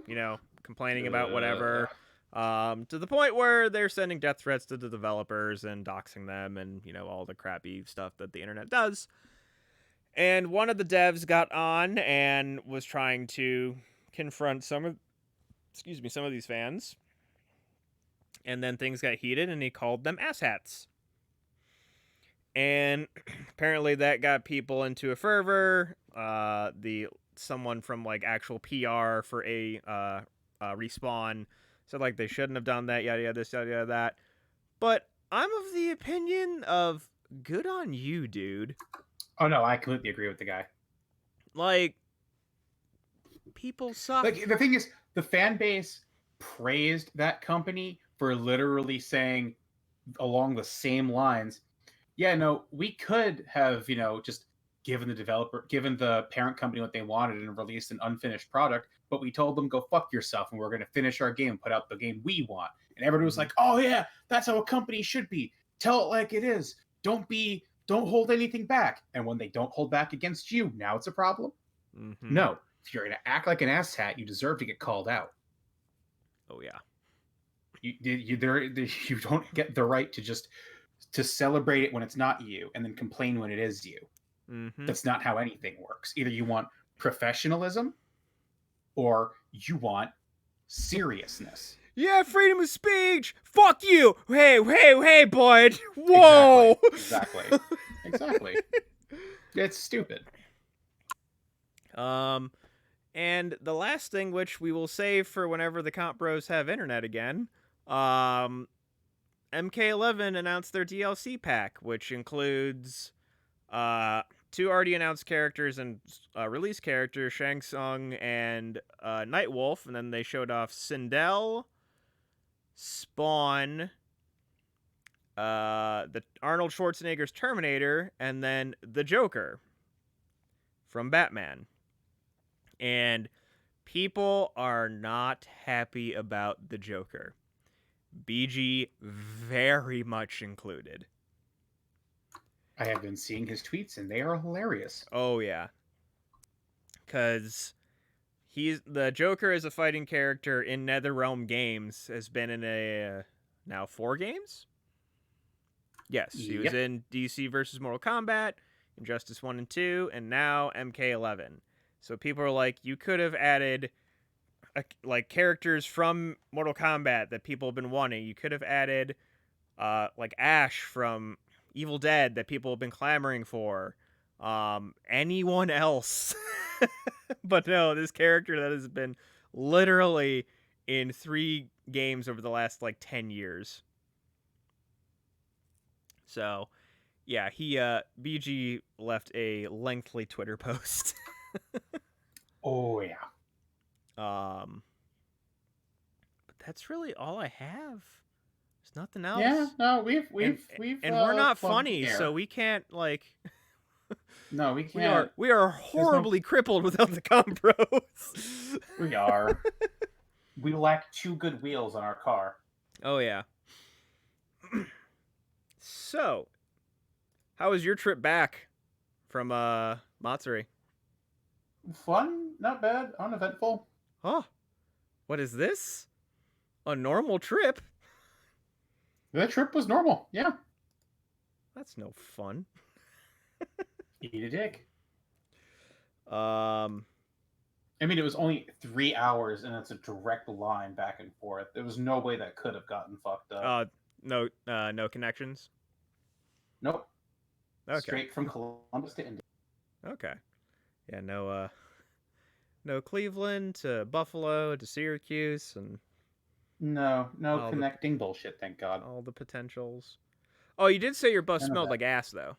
you know, complaining about whatever. To the point where they're sending death threats to the developers and doxing them and, all the crappy stuff that the internet does. And one of the devs got on and was trying to confront some of these fans. And then things got heated and he called them asshats. And apparently that got people into a fervor. Someone from like actual PR for a Respawn said like they shouldn't have done that, yada yada this, yada yada that. But I'm of the opinion of good on you, dude. Oh no, I completely agree with the guy. Like, people suck. Like, the thing is, the fan base praised that company for literally saying along the same lines, yeah, no, we could have, just given the parent company what they wanted and released an unfinished product, but we told them, go fuck yourself, and we're going to finish our game, put out the game we want. And everybody was like, oh yeah, that's how a company should be. Tell it like it is. Don't hold anything back. And when they don't hold back against you, now it's a problem? Mm-hmm. No. If you're going to act like an asshat, you deserve to get called out. Oh yeah. You don't get the right to celebrate it when it's not you and then complain when it is you. Mm-hmm. That's not how anything works. Either you want professionalism or you want seriousness. Yeah, freedom of speech. Fuck you. Hey, bud. Whoa. Exactly. It's stupid. And the last thing, which we will save for whenever the Comp Bros have internet again, MK11 announced their DLC pack, which includes 2 already announced characters and release characters, Shang Tsung and Nightwolf, and then they showed off Sindel, Spawn, the Arnold Schwarzenegger's Terminator, and then the Joker from Batman. And people are not happy about the Joker. BG very much included. I have been seeing his tweets, and they are hilarious. Oh, yeah. Because the Joker as a fighting character in NetherRealm games has been in now 4 games? Yes, he was in DC versus Mortal Kombat, Injustice 1 and 2, and now MK11. So people are like, you could have added like characters from Mortal Kombat that people have been wanting. You could have added like Ash from Evil Dead that people have been clamoring for. Anyone else. But no, this character that has been literally in 3 games over the last like 10 years. So, yeah, BG left a lengthy Twitter post. Oh yeah. But that's really all I have. There's nothing else. Yeah, no, we've and we're not plugged funny, air. so we can't like. No, we can't. We are horribly crippled without the Comp Bros. We are. We lack 2 good wheels on our car. Oh yeah. So, how was your trip back from Matsuri? Fun, not bad, uneventful. Oh, what is this? A normal trip? The trip was normal, yeah. That's no fun. Eat a dick. I mean, it was only 3 hours, and it's a direct line back and forth. There was no way that could have gotten fucked up. No connections. Nope. Okay. Straight from Columbus to Indy. Okay. Yeah, no Cleveland to Buffalo to Syracuse and No connecting bullshit, thank God. All the potentials. Oh, you did say your bus smelled like ass, though.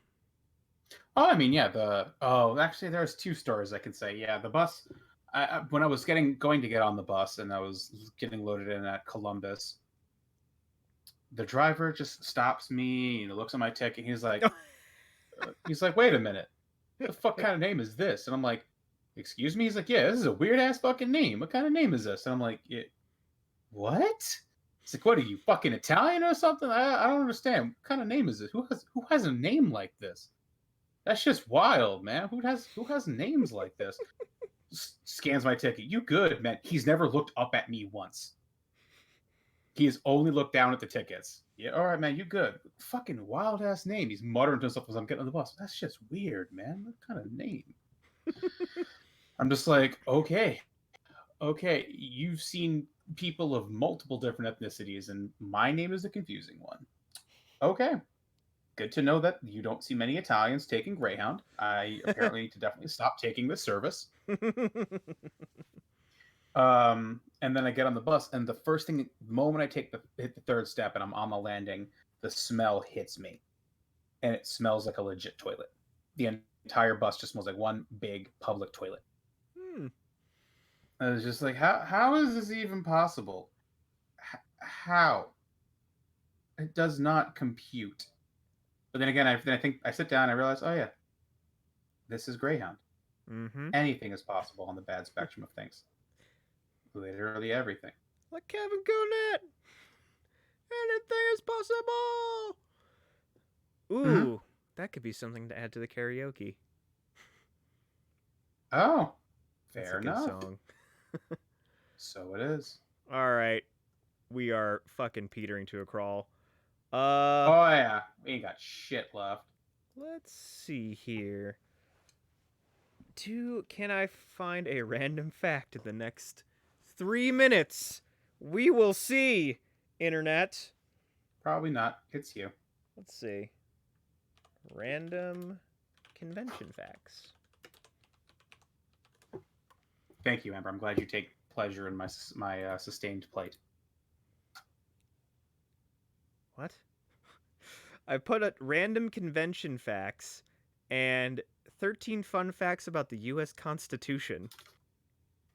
Oh, I mean, yeah. Actually, there's 2 stories I can say. Yeah, the bus. When I was going to get on the bus and I was getting loaded in at Columbus, the driver just stops me and looks at my ticket. He's like, wait a minute, what the fuck kind of name is this? And I'm like, excuse me? He's like, yeah, this is a weird ass fucking name. What kind of name is this? And I'm like, what? He's like, what are you, fucking Italian or something? I don't understand. What kind of name is this? Who has a name like this? That's just wild, man. Who has names like this? Scans my ticket. You good, man? He's never looked up at me once. He's only looked down at the tickets. Yeah, all right, man, you good. Fucking wild ass name. He's muttering to himself as I'm getting on the bus. That's just weird, man. What kind of name? I'm just like, okay, you've seen people of multiple different ethnicities, and my name is a confusing one. Okay. Good to know that you don't see many Italians taking Greyhound. I apparently need to definitely stop taking this service. And then I get on the bus, and the first thing, the moment I hit the third step and I'm on the landing, the smell hits me, and it smells like a legit toilet. The entire bus just smells like one big public toilet. I was just like, how is this even possible? How? It does not compute. But then again, I think I sit down and I realize, oh yeah, this is Greyhound. Anything is possible on the bad spectrum of things. Literally everything. Like Kevin Garnett. Anything is possible. Ooh, that could be something to add to the karaoke. Oh, That's fair a good enough. song. So it is. All right, we are fucking petering to a crawl. Oh yeah, we ain't got shit left. Let's see here. Can I find a random fact in the next 3 minutes? We will see, Internet. Probably not. It's you. Let's see. Random convention facts. Thank you, Amber. I'm glad you take pleasure in my sustained plight. What? I put a random convention facts and 13 fun facts about the U.S. Constitution.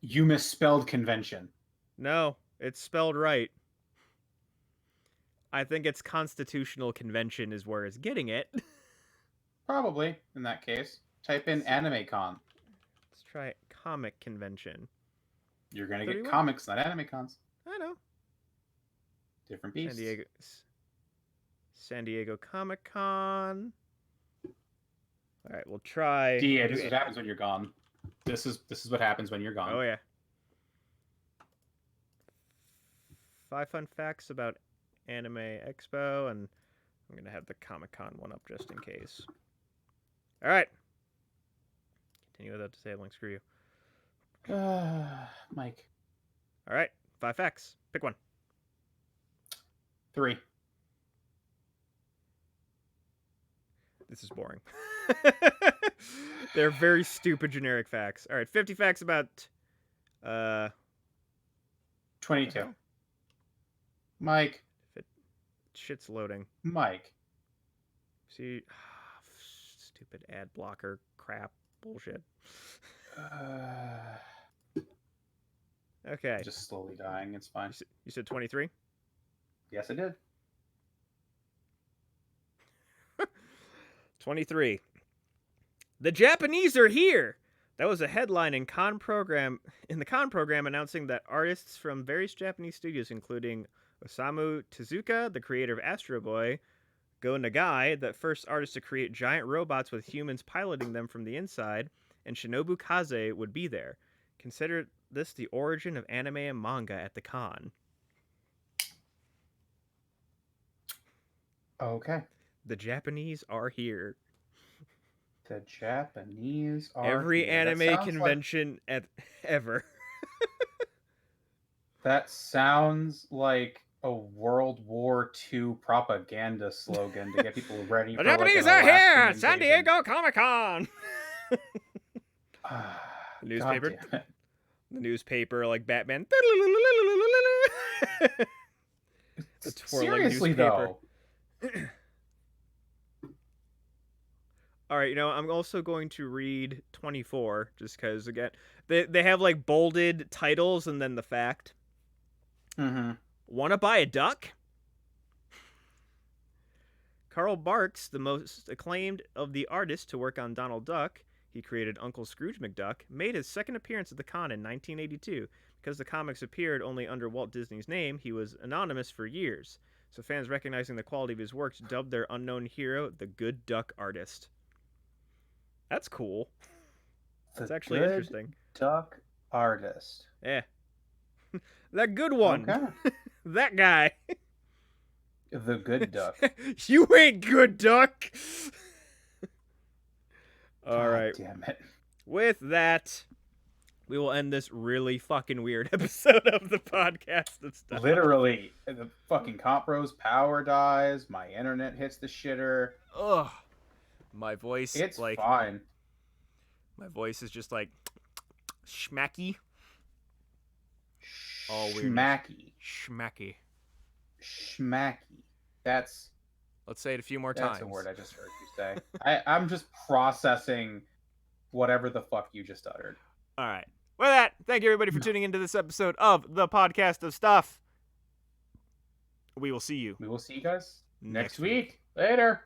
You misspelled convention. No, it's spelled right. I think it's constitutional convention is where it's getting it. Probably, in that case. Type in AnimeCon. Let's try comic convention. You're going to get 31? comics, not AnimeCons. I know. Different beasts. San Diego Comic-Con. All right, we'll try. Yeah, this is what happens when you're gone. This is what happens when you're gone. Oh yeah. 5 fun facts about Anime Expo, and I'm gonna have the Comic-Con one up just in case. All right. Continue without disabling. Screw you. Mike. All right. 5 facts. Pick one. 3. This is boring. They're very stupid generic facts. All right, 50 facts about 22. Mike. Shit's loading. Mike. See, stupid ad blocker crap bullshit. Okay. Just slowly dying. It's fine. You said 23? Yes, I did. 23. The Japanese are here. That was a headline in the Con program announcing that artists from various Japanese studios, including Osamu Tezuka, the creator of Astro Boy, Go Nagai, the first artist to create giant robots with humans piloting them from the inside, and Shinobu Kaze would be there. Consider this the origin of anime and manga at the con. Okay. The Japanese are here. The Japanese are Every here. anime convention ever. That sounds like a World War II propaganda slogan to get people ready The for Japanese are here! San Diego Comic-Con! Newspaper. The newspaper, like Batman. The twirling Seriously, newspaper. though. All right, I'm also going to read 24 just because, again, they have like bolded titles and then the fact. Mm-hmm. Want to buy a duck? Karl Barks, the most acclaimed of the artists to work on Donald Duck, he created Uncle Scrooge McDuck, made his second appearance at the con in 1982. Because the comics appeared only under Walt Disney's name, he was anonymous for years. So fans recognizing the quality of his works dubbed their unknown hero the Good Duck Artist. That's cool. That's actually interesting. Duck Artist. Yeah. That good one. Okay. That guy. The good duck. You ain't good, duck. All God right. damn it. With that, we will end this really fucking weird episode of the podcast and stuff. Literally, the fucking Compro's power dies. My internet hits the shitter. Ugh. My voice, It's like, fine. my voice is just like schmacky. All weird. Schmacky. Schmacky. Schmacky. That's Let's say it a few more times. a word I just heard you say. I'm just processing whatever the fuck you just uttered. All right. With that, thank you everybody for tuning into this episode of the Podcast of Stuff. We will see you We will see you guys next next week. Later.